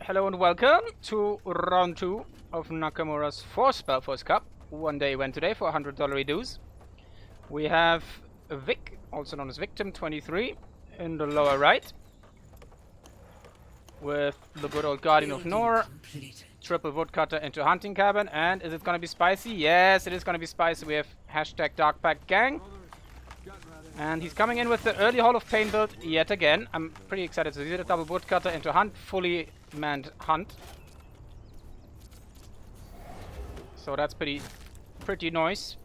Hello and welcome to round 2 of Nakamura's 4th Spellforce Cup. One day went today for $100 dues. We have Vic, also known as Victim 23, in the lower right, with the good old Guardian of Nor, triple woodcutter into hunting cabin. And is it gonna be spicy? Yes, it is gonna be spicy. We have hashtag Dark Pack Gang. And he's coming in with the early Hall of Pain build yet again. I'm pretty excited to see the double woodcutter into hunt, fully manned hunt. So that's pretty nice.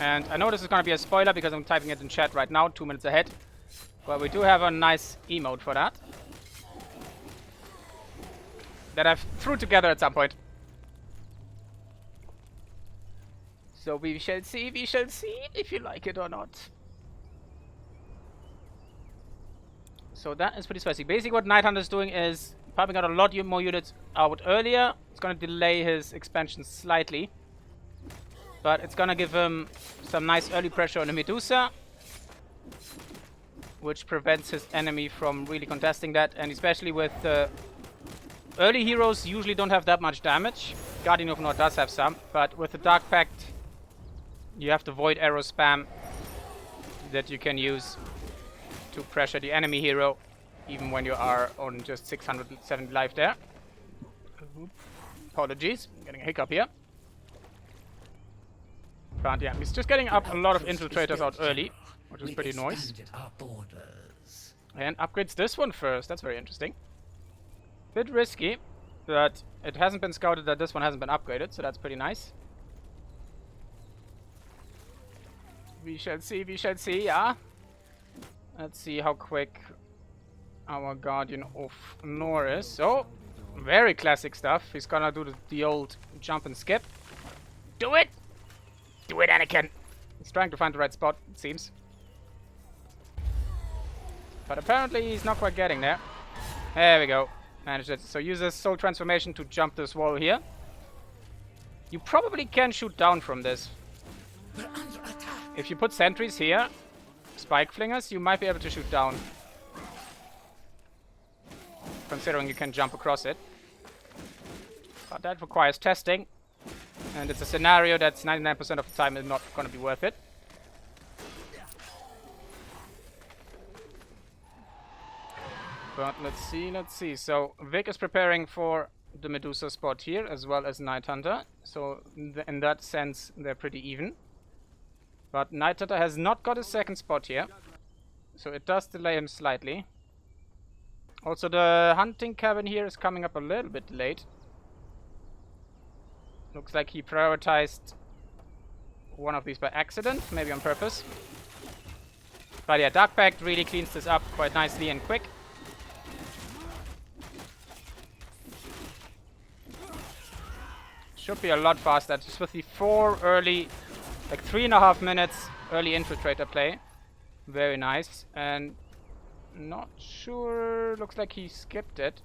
And I know this is going to be a spoiler because I'm typing it in chat right now, 2 minutes ahead. But we do have a nice emote for that. That I've threw together at some point. So we shall see if you like it or not. So that is pretty spicy. Basically what Nighthunter is doing is pumping out a lot more units out earlier. It's going to delay his expansion slightly. But it's going to give him some nice early pressure on the Medusa, which prevents his enemy from really contesting that. And especially with early heroes usually don't have that much damage. Guardian of Nord does have some, but with the Dark Pact you have the Void Arrow spam that you can use to pressure the enemy hero, even when you are on just 670 life there. Apologies, I'm getting a hiccup here. But yeah, he's just getting up a lot of infiltrators out early, which is pretty nice. And upgrades this one first, that's very interesting. Bit risky, but it hasn't been scouted that this one hasn't been upgraded, so that's pretty nice. We shall see, yeah. Let's see how quick our Guardian of Nor is. So, very classic stuff. He's gonna do the old jump and skip. Do it! Do it, Anakin! He's trying to find the right spot, it seems. But apparently he's not quite getting there. There we go. Managed it. So use his soul transformation to jump this wall here. You probably can shoot down from this. If you put sentries here, spike flingers, you might be able to shoot down. Considering you can jump across it. But that requires testing. And it's a scenario that's 99% of the time is not going to be worth it. But let's see. So Vic is preparing for the Medusa spot here, as well as Nighthunter. So in that sense, they're pretty even. But Nighthunter has not got a second spot here, so it does delay him slightly. Also, the hunting cabin here is coming up a little bit late. Looks like he prioritized one of these by accident, maybe on purpose. But yeah, Dark Pact really cleans this up quite nicely and quick. Should be a lot faster, just with the 4 early... like 3.5 minutes early infiltrator play. Very nice. And not sure, looks like he skipped it.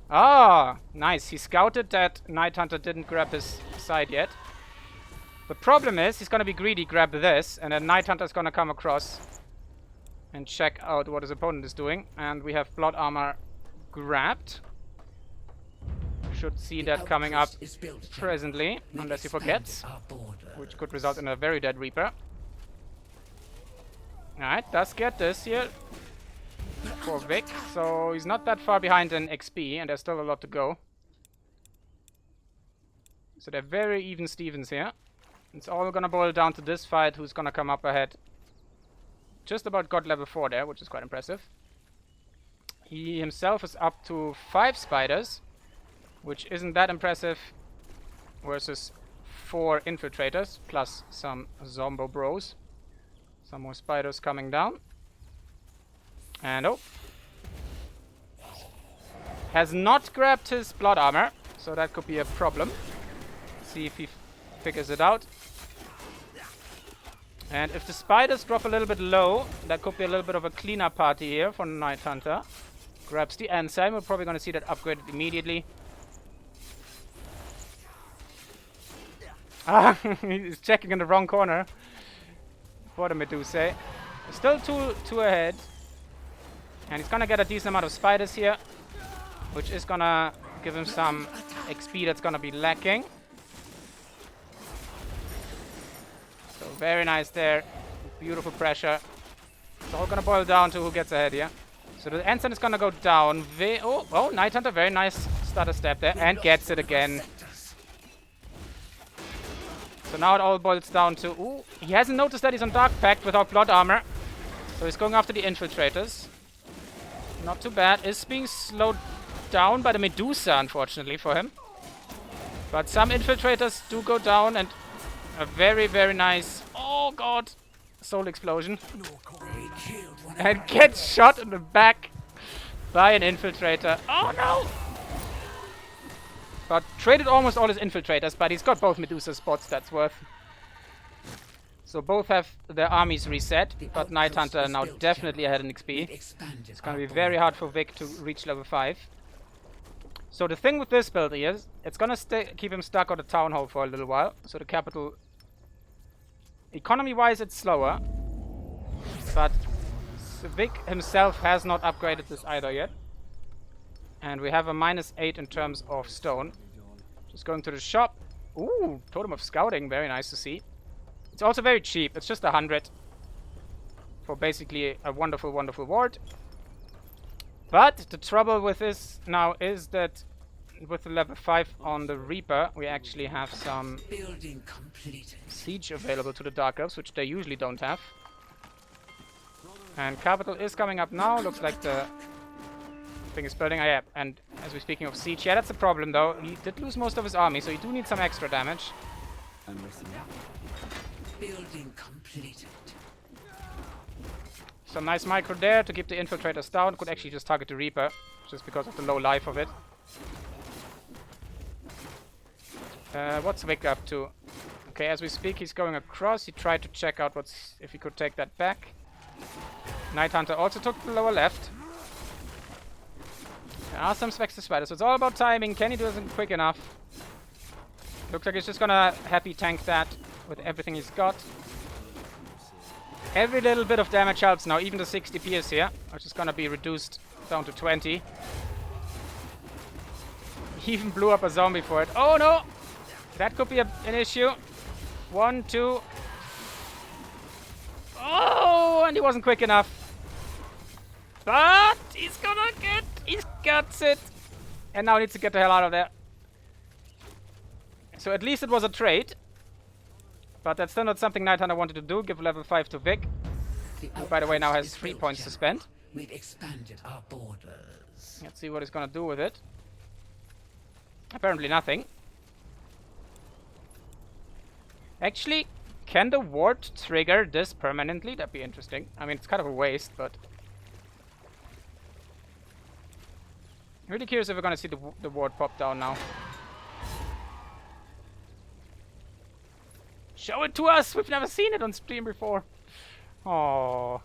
Ah, nice. He scouted that Nighthunter didn't grab his side yet. The problem is he's gonna be greedy, grab this, and then Nighthunter's gonna come across and check out what his opponent is doing. And we have Blood Armor grabbed. Should see that coming up presently, unless he forgets, which could result in a very dead Reaper. Alright, does get this here for Vic, so he's not that far behind in XP, and there's still a lot to go. So they're very even Stevens here. It's all gonna boil down to this fight, who's gonna come up ahead. Just about got level 4 there, which is quite impressive. He himself is up to 5 spiders, which isn't that impressive, versus 4 infiltrators, plus some Zombo bros. Some more spiders coming down. And oh. Has not grabbed his blood armor, so that could be a problem. See if he figures it out. And if the spiders drop a little bit low, that could be a little bit of a cleanup party here for Nighthunter. Grabs the ensign, we're probably going to see that upgraded immediately. Ah, he's checking in the wrong corner for the Medusa. Still two ahead. And he's gonna get a decent amount of spiders here. which is gonna give him some XP that's gonna be lacking. So very nice there. Beautiful pressure. It's all gonna boil down to who gets ahead here. So the ensign is gonna go down. Oh, Nighthunter, very nice stutter step there, and gets it again. So now it all boils down to, ooh, he hasn't noticed that he's on Dark Pact without Blood Armor. So he's going after the Infiltrators. Not too bad. Is being slowed down by the Medusa, unfortunately for him. But some Infiltrators do go down, and a very, very nice, oh god, Soul Explosion. And gets shot in the back by an Infiltrator. Oh no! But traded almost all his Infiltrators, but he's got both Medusa spots, that's worth. So both have their armies reset, but Nighthunter now definitely ahead in XP. It's gonna be very hard for Vic to reach level 5. So the thing with this build is, it's gonna keep him stuck on the Town Hall for a little while. So the capital, economy-wise, it's slower. But Vic himself has not upgraded this either yet. And we have a -8 in terms of stone. Just going to the shop. Ooh, Totem of Scouting, very nice to see. It's also very cheap, it's just 100 for basically a wonderful, wonderful ward. But the trouble with this now is that with the level 5 on the Reaper, we actually have some siege available to the Dark Elves, which they usually don't have. And capital is coming up now, looks like the thing is building. Oh, yeah, and as we're speaking of siege, yeah, that's a problem though. He did lose most of his army, so you do need some extra damage. Building completed. Some nice micro there to keep the Infiltrators down. Could actually just target the Reaper, just because of the low life of it. What's Vic up to? Okay, as we speak, he's going across. He tried to check out if he could take that back. Nighthunter also took the lower left. There are some Spectre Spiders, so it's all about timing. Can he do it quick enough? Looks like he's just gonna happy tank that with everything he's got. Every little bit of damage helps now, even the 60 PS here, which is gonna be reduced down to 20. He even blew up a zombie for it. Oh no! That could be an issue. 1, 2. Oh, and he wasn't quick enough. But he's gonna get, he gets it. And now he needs to get the hell out of there. So at least it was a trade. But that's still not something Nighthunter wanted to do. Give level 5 to Vic. Who, by the way, now has 3 points to spend. We've expanded our borders. Let's see what he's gonna do with it. Apparently nothing. Actually, can the ward trigger this permanently? That'd be interesting. I mean, it's kind of a waste, but... I'm really curious if we're gonna see the ward pop down now. Show it to us! We've never seen it on stream before. Oh.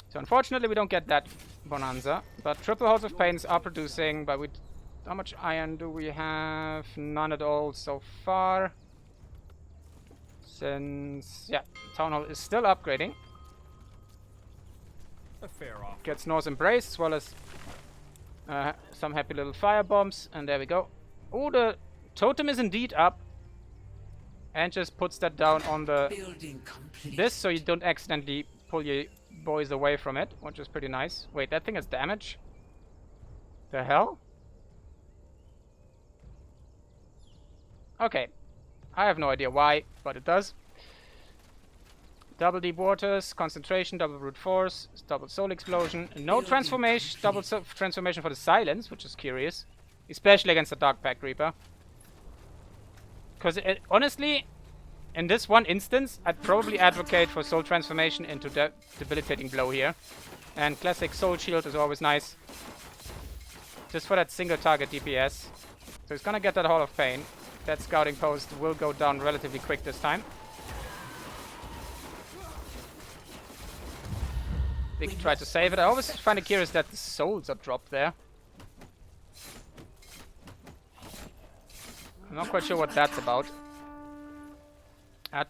So unfortunately we don't get that bonanza. But triple halls of pains are producing, but how much iron do we have? None at all so far. Since, yeah, Town Hall is still upgrading. A fair off. Gets Norse Embrace as well as some happy little fire bombs. And there we go. Oh, the totem is indeed up. And just puts that down on the this, so you don't accidentally pull your boys away from it, which is pretty nice. Wait, that thing has damage? The hell? Okay. I have no idea why, but it does. Double Deep Waters, Concentration, Double Brute Force, Double Soul Explosion. No transformation, double transformation for the Silence, which is curious. Especially against the Dark Pact Reaper. Because honestly, in this one instance, I'd probably advocate for Soul Transformation into Debilitating Blow here. And classic Soul Shield is always nice. Just for that single target DPS. So he's gonna get that Hall of Pain. That Scouting Post will go down relatively quick this time. Vic tried to save it. I always find it curious that the souls are dropped there. I'm not quite sure what that's about.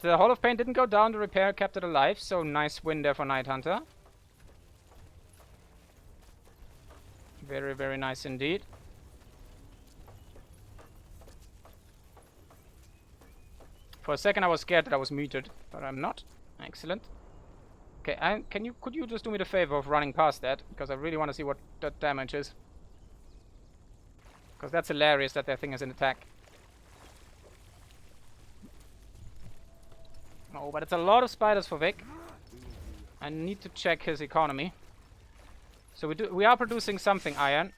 The Hall of Pain didn't go down, the repair kept it alive, so nice win there for Nighthunter. Very, very nice indeed. For a second I was scared that I was muted, but I'm not. Excellent. Okay, could you just do me the favor of running past that? Because I really want to see what that damage is. Because that's hilarious that thing is an attack. Oh, but it's a lot of spiders for Vic. I need to check his economy. So we are producing something iron.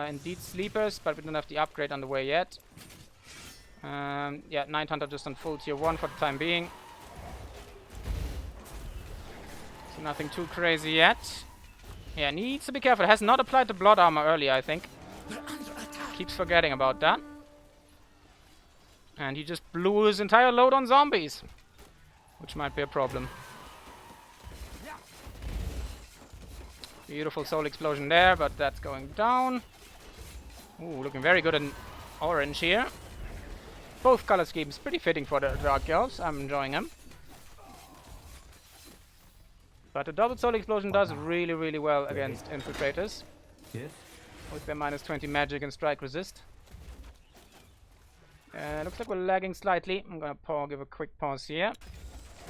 Indeed sleepers, but we don't have the upgrade on the way yet. Yeah, Nighthunter just on full tier 1 for the time being. So nothing too crazy yet. Yeah, needs to be careful. Has not applied the blood armor earlier, I think. Keeps forgetting about that. And he just blew his entire load on zombies. Which might be a problem. Beautiful soul explosion there, but that's going down. Ooh, looking very good in orange here. Both color schemes pretty fitting for the Dark Elves. I'm enjoying them. But the double soul explosion does really, really well against infiltrators. Yes. With their minus 20 magic and strike resist. Looks like we're lagging slightly. I'm gonna give a quick pause here.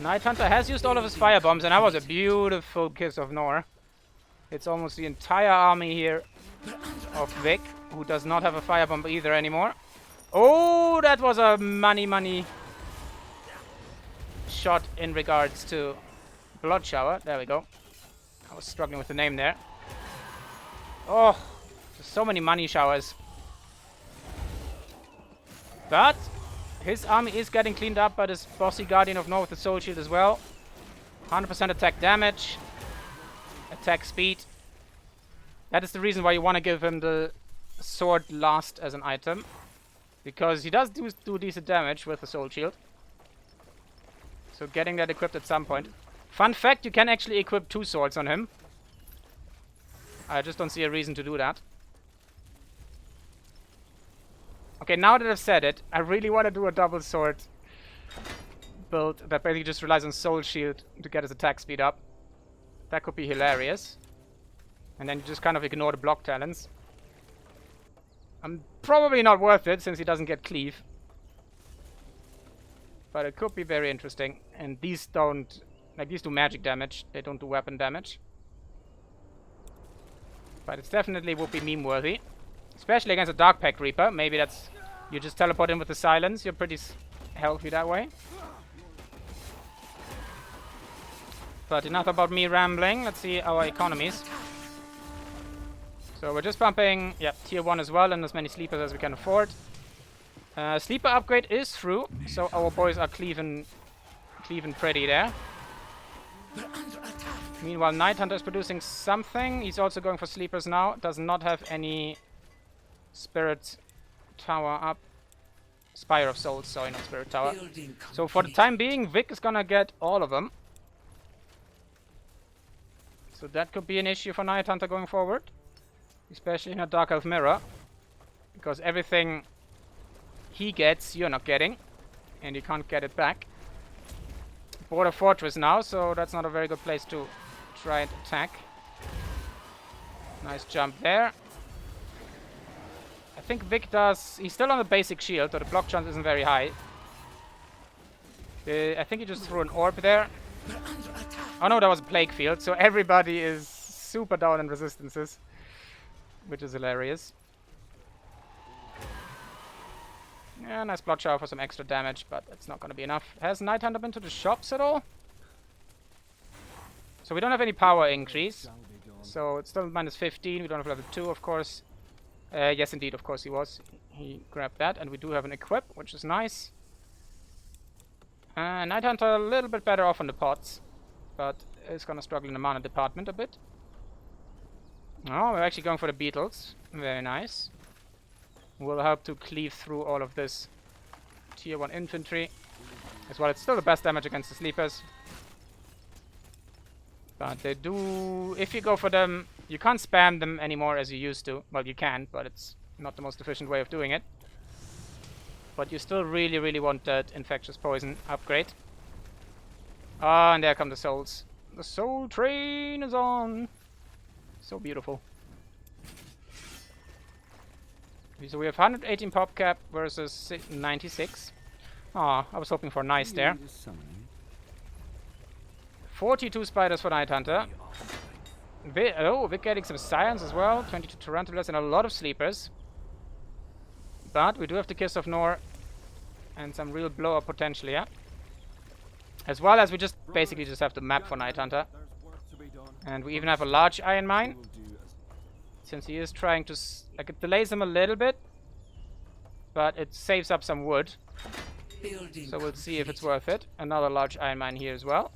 Nighthunter has used all of his fire bombs, and that was a beautiful kiss of Nor. It's almost the entire army here of Vic, who does not have a firebomb either anymore. Oh, that was a money shot in regards to Blood Shower. There we go. I was struggling with the name there. Oh, there's so many money showers. But his army is getting cleaned up by this bossy Guardian of Nor with the Soul Shield as well. 100% attack damage. Attack speed. That is the reason why you want to give him the sword last as an item. Because he does do decent damage with the Soul Shield. So getting that equipped at some point. Fun fact, you can actually equip 2 swords on him. I just don't see a reason to do that. Okay, now that I've said it, I really want to do a double sword build that basically just relies on Soul Shield to get his attack speed up. That could be hilarious. And then you just kind of ignore the block talents. Probably not worth it since he doesn't get cleave. But it could be very interesting. And these don't... Like, these do magic damage. They don't do weapon damage. But it's definitely would be meme-worthy. Especially against a Dark Pact Reaper. Maybe that's... You just teleport in with the silence. You're pretty healthy that way. But enough about me rambling. Let's see our economies. So we're just pumping, yeah, tier 1 as well, and as many sleepers as we can afford. Sleeper upgrade is through, so our boys are cleaving pretty there. Meanwhile, Nighthunter is producing something. He's also going for sleepers now. Does not have any Spirit Tower up. Spire of Souls, sorry, not Spirit Tower. So for the time being, Vic is gonna get all of them. So that could be an issue for Nighthunter going forward. Especially in a Dark Elf Mirror. Because everything he gets, you're not getting. And you can't get it back. Border Fortress now, so that's not a very good place to try and attack. Nice jump there. I think Vic does... He's still on the basic shield, so the block chance isn't very high. I think he just threw an orb there. Oh no, that was a Plague Field, so everybody is super down in resistances. Which is hilarious. Yeah, nice Blood Shower for some extra damage, but that's not going to be enough. Has Nighthunter been to the shops at all? So we don't have any power increase. So it's still minus 15. We don't have level 2, of course. Yes, indeed, of course he was. He grabbed that, and we do have an equip, which is nice. Nighthunter a little bit better off on the pots, but is going to struggle in the mana department a bit. Oh, we're actually going for the beetles. Very nice. Will help to cleave through all of this tier 1 infantry. As well, it's still the best damage against the sleepers. But they do... If you go for them, you can't spam them anymore as you used to. Well, you can, but it's not the most efficient way of doing it. But you still really, really want that infectious poison upgrade. Ah, and there come the souls. The soul train is on. So beautiful. So we have 118 pop cap versus 96. Aw, I was hoping for nice there. 42 spiders for Nighthunter. We're getting some science as well. 22 tarantulas and a lot of sleepers. But we do have the Kiss of Nor and some real blow-up potential here. As well as we just basically just have the map for Nighthunter. And we even have a large iron mine. Since he is trying to... like, it delays him a little bit. But it saves up some wood. So we'll see if it's worth it. Another large iron mine here as well.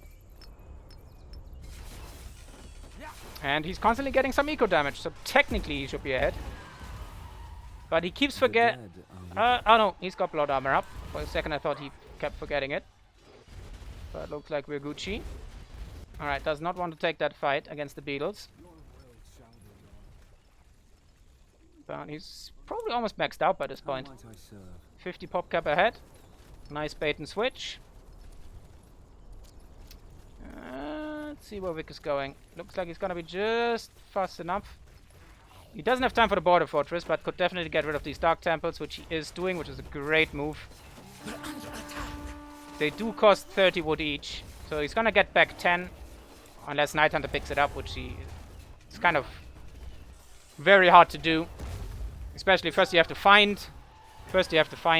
And he's constantly getting some eco damage. So technically he should be ahead. But he keeps forgetting... oh no, he's got blood armor up. For a second I thought he kept forgetting it. But looks like we're Gucci. Alright, does not want to take that fight against the beetles. But he's probably almost maxed out by this point. 50 pop cap ahead. Nice bait and switch. Let's see where Vic is going. Looks like he's gonna be just fast enough. He doesn't have time for the border fortress, but could definitely get rid of these dark temples, which he is doing, which is a great move. They do cost 30 wood each, so he's gonna get back 10, unless Nighthunter picks it up, which it's kind of very hard to do. Especially first you have to find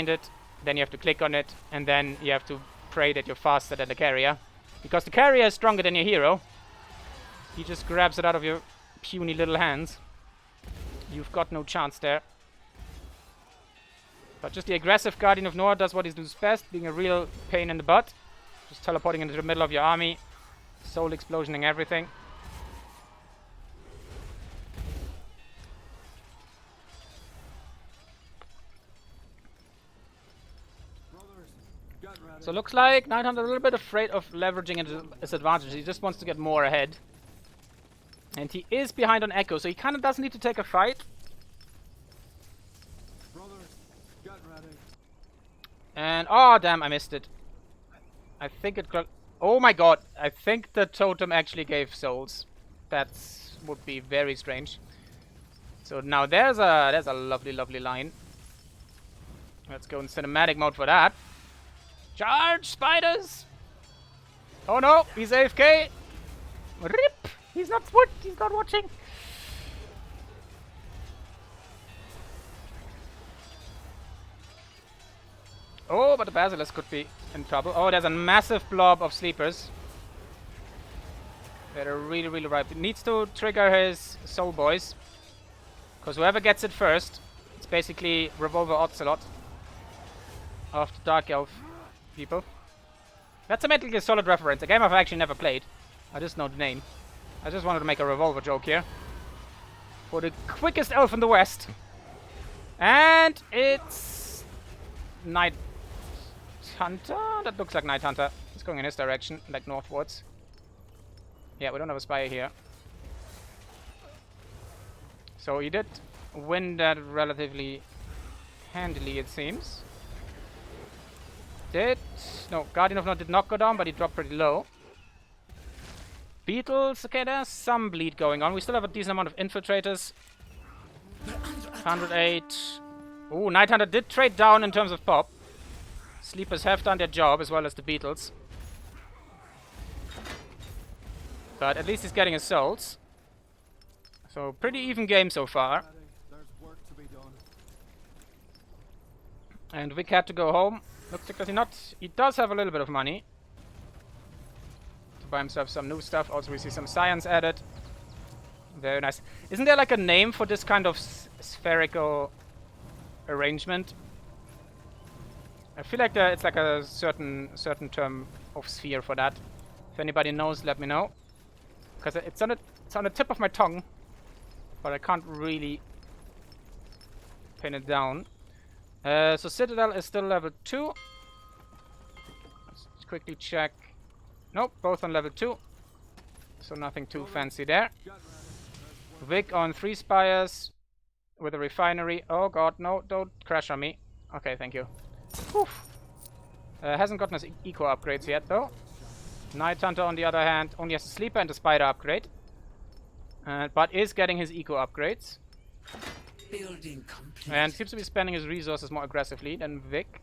it, then you have to click on it, and then you have to pray that you're faster than the carrier. Because the carrier is stronger than your hero. He just grabs it out of your puny little hands. You've got no chance there. But just the aggressive Guardian of Nor does what he does best, being a real pain in the butt. Just teleporting into the middle of your army. Soul explosioning everything. So looks like Nighthunter a little bit afraid of leveraging his advantage. He just wants to get more ahead. And he is behind on Echo, so he kind of doesn't need to take a fight. And, oh damn, I missed it. I think it got... oh my god, I think the totem actually gave souls. That would be very strange. So now there's a lovely, lovely line. Let's go in cinematic mode for that. Charge, spiders! Oh no, he's AFK. Rip! He's not watching. Oh, but the Basilisk could be in trouble. Oh, there's a massive blob of sleepers. They're really, really ripe. It needs to trigger his soul boys. Because whoever gets it first, it's basically Revolver Ocelot of the Dark Elf people. That's a Metal Gear Solid reference. A game I've actually never played. I just know the name. I just wanted to make a revolver joke here. For the quickest elf in the West. And it's... Nighthunter? That looks like Nighthunter. It's going in his direction, like northwards. Yeah, we don't have a spy here. So he did win that relatively handily, it seems. No, Guardian of Nor did not go down, but he dropped pretty low. Beetles, okay, there's some bleed going on. We still have a decent amount of infiltrators. 108. Ooh, Nighthunter did trade down in terms of pop. Sleepers have done their job, as well as the beetles. But at least he's getting his souls. So, pretty even game so far. And Vic had to go home. Looks like he does have a little bit of money to buy himself some new stuff. Also, we see some science added. Very nice. Isn't there like a name for this kind of spherical arrangement? I feel like it's like a certain term of sphere for that. If anybody knows, let me know. Because it's on the tip of my tongue, but I can't really pin it down. So Citadel is still level 2. Let's quickly check. Nope, both on level 2. So nothing too fancy there. Vic on 3 spires with a refinery. Oh god, no, don't crash on me. Okay, thank you. Whew. Hasn't gotten his eco upgrades yet though. Nighthunter on the other hand only has a sleeper and a spider upgrade. But is getting his eco upgrades. Building complete. And seems to be spending his resources more aggressively than Vic.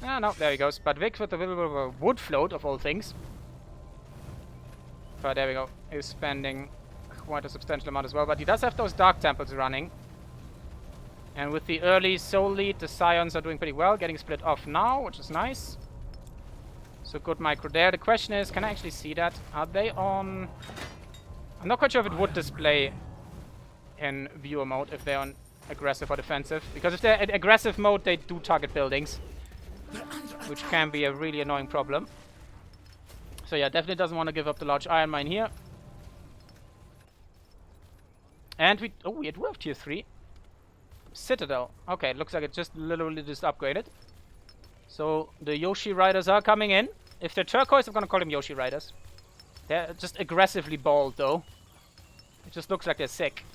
Ah, no, there he goes. But Vic with a little bit of a wood float of all things. But there we go. He's spending quite a substantial amount as well. But he does have those Dark Temples running. And with the early Soul Lead, the Scions are doing pretty well. Getting split off now, which is nice. So good micro there. The question is, can I actually see that? Are they on... I'm not quite sure if it would display in viewer mode if they're on aggressive or defensive. Because if they're in aggressive mode, they do target buildings. Which can be a really annoying problem. So yeah, definitely doesn't want to give up the large iron mine here. And we... Oh, we do have tier 3. Citadel. Okay, it looks like it just literally just upgraded. So the Yoshi Riders are coming in. If they're turquoise, I'm gonna call them Yoshi Riders. They're just aggressively bald though. It just looks like they're sick.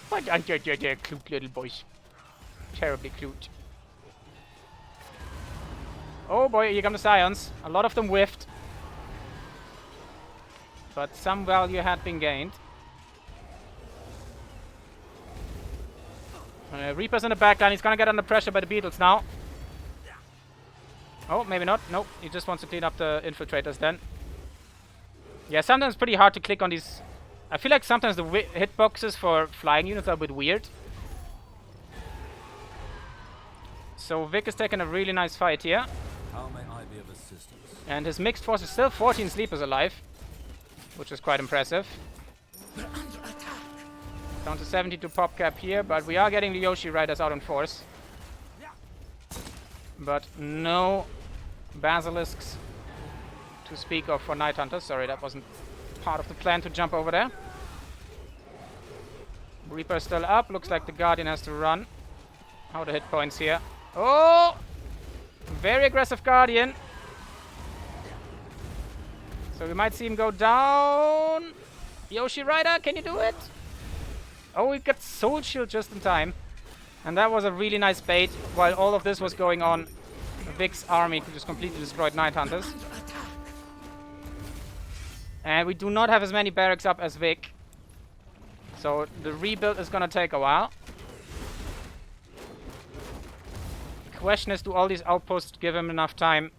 But they're cute little boys. Terribly cute. Oh boy, here come the Scions. A lot of them whiffed. But some value had been gained. Reaper's in the backline. He's gonna get under pressure by the beetles now. Oh, maybe not. Nope. He just wants to clean up the infiltrators then. Yeah, sometimes it's pretty hard to click on these. I feel like sometimes the hitboxes for flying units are a bit weird. So Vic is taking a really nice fight here. How may I be of assistance? And his mixed force is still 14 sleepers alive. Which is quite impressive. Down to 72 pop cap here, but we are getting the Yoshi Riders out in force. But no basilisks to speak of for Nighthunter. Sorry, that wasn't part of the plan to jump over there. Reaper still up. Looks like the Guardian has to run. How are the hit points here? Oh! Very aggressive Guardian. So we might see him go down. Yoshi Rider, can you do it? Oh, we got Soul Shield just in time. And that was a really nice bait. While all of this was going on, Vic's army just completely destroyed Nighthunters. And we do not have as many barracks up as Vic. So the rebuild is gonna take a while. The question is, do all these outposts give him enough time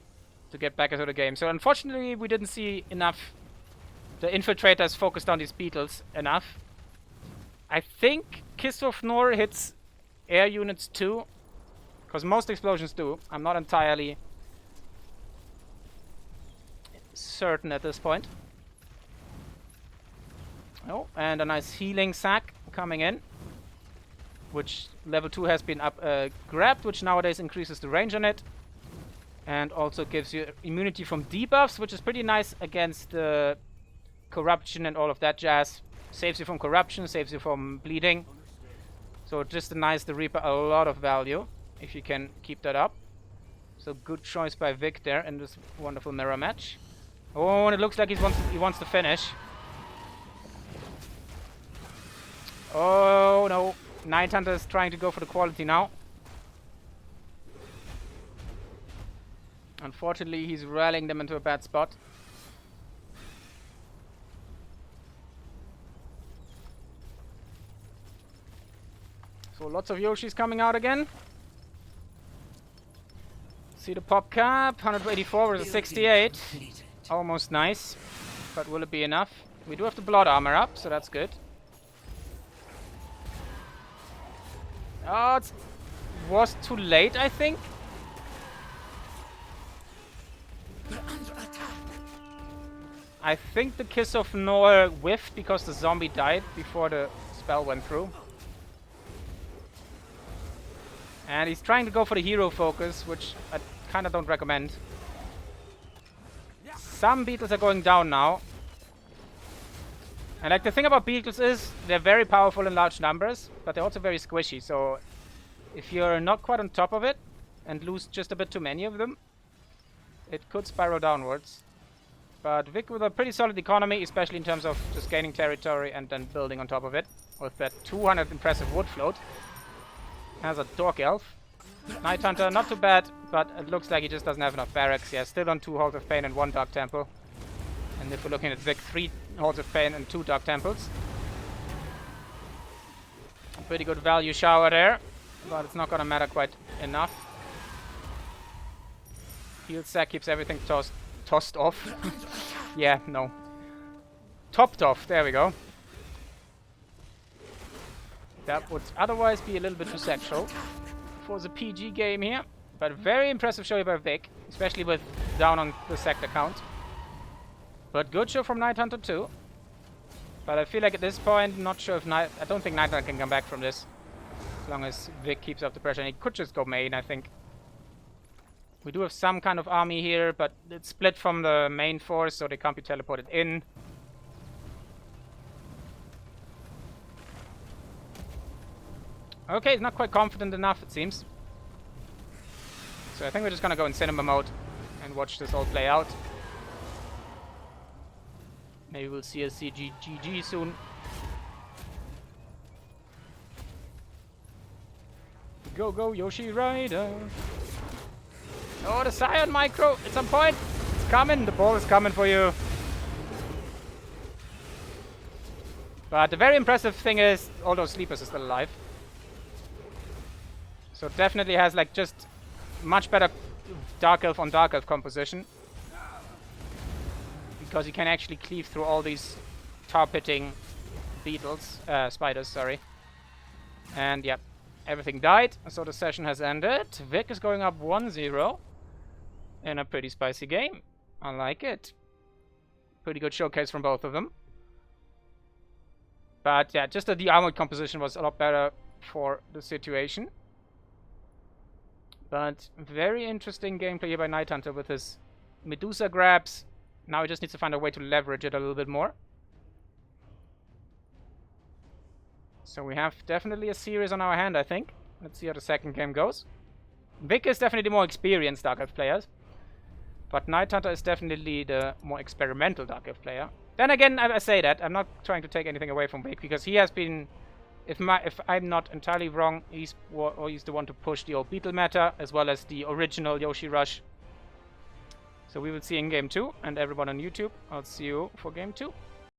to get back into the game? So unfortunately, we didn't see enough. The infiltrators focused on these beetles enough. I think Kiss of Nor hits air units too, because most explosions do. I'm not entirely certain at this point. Oh, and a nice healing sack coming in, which level 2 has been grabbed, which nowadays increases the range on it, and also gives you immunity from debuffs, which is pretty nice against corruption and all of that jazz. Saves you from corruption, saves you from bleeding. So just denies the Reaper a lot of value, if you can keep that up. So good choice by Vic there in this wonderful mirror match. Oh, and it looks like he wants to finish. Oh no, Nighthunter is trying to go for the quality now. Unfortunately, he's rallying them into a bad spot. So lots of Yoshis coming out again. See the pop cap, 184 versus 68. Almost nice, but will it be enough? We do have the blood armor up, so that's good. Oh, it was too late, I think. I think the Kiss of Nor whiffed because the zombie died before the spell went through. And he's trying to go for the hero focus, which I kind of don't recommend. Some beetles are going down now. And like the thing about beetles is they're very powerful in large numbers, but they're also very squishy. So if you're not quite on top of it and lose just a bit too many of them, it could spiral downwards. But Vic with a pretty solid economy, especially in terms of just gaining territory and then building on top of it with that 200 impressive wood float. Has a Dork Elf. Nighthunter, not too bad, but it looks like he just doesn't have enough barracks. Yeah, still on 2 Halls of Pain and 1 Dark Temple. And if we're looking at Vic, 3 Halls of Pain and 2 Dark Temples. Pretty good value shower there, but it's not gonna matter quite enough. Heal sack keeps everything tossed off. Yeah, no. Topped off, there we go. That would otherwise be a little bit too sexual for the PG game here. But very impressive show by Vic, especially with down on the sector count. But good show from Nighthunter too. But I feel like at this point, not sure if I don't think Nighthunter can come back from this. As long as Vic keeps up the pressure. And he could just go main, I think. We do have some kind of army here, but it's split from the main force, so they can't be teleported in. Okay, he's not quite confident enough, it seems. So I think we're just gonna go in cinema mode and watch this all play out. Maybe we'll see a CGG soon. Go, go, Yoshi Rider. Oh, the Scion Micro. It's on point. It's coming. The ball is coming for you. But the very impressive thing is, all those sleepers are still alive. So it definitely has like just much better Dark Elf on Dark Elf composition. Because you can actually cleave through all these tar-pitting spiders, sorry. And yep, everything died, so the session has ended. Vic is going up 1-0 in a pretty spicy game. I like it. Pretty good showcase from both of them. But yeah, just that the armored composition was a lot better for the situation. But very interesting gameplay here by Nighthunter with his Medusa grabs. Now he just needs to find a way to leverage it a little bit more. So we have definitely a series on our hand, I think. Let's see how the second game goes. Vic is definitely the more experienced Dark Elf player. But Nighthunter is definitely the more experimental Dark Elf player. Then again, I say that. I'm not trying to take anything away from Vic, because he has been... If I'm not entirely wrong, he's the one to push the old Beetle meta, as well as the original Yoshi Rush. So we will see in Game 2, and everyone on YouTube, I'll see you for Game 2.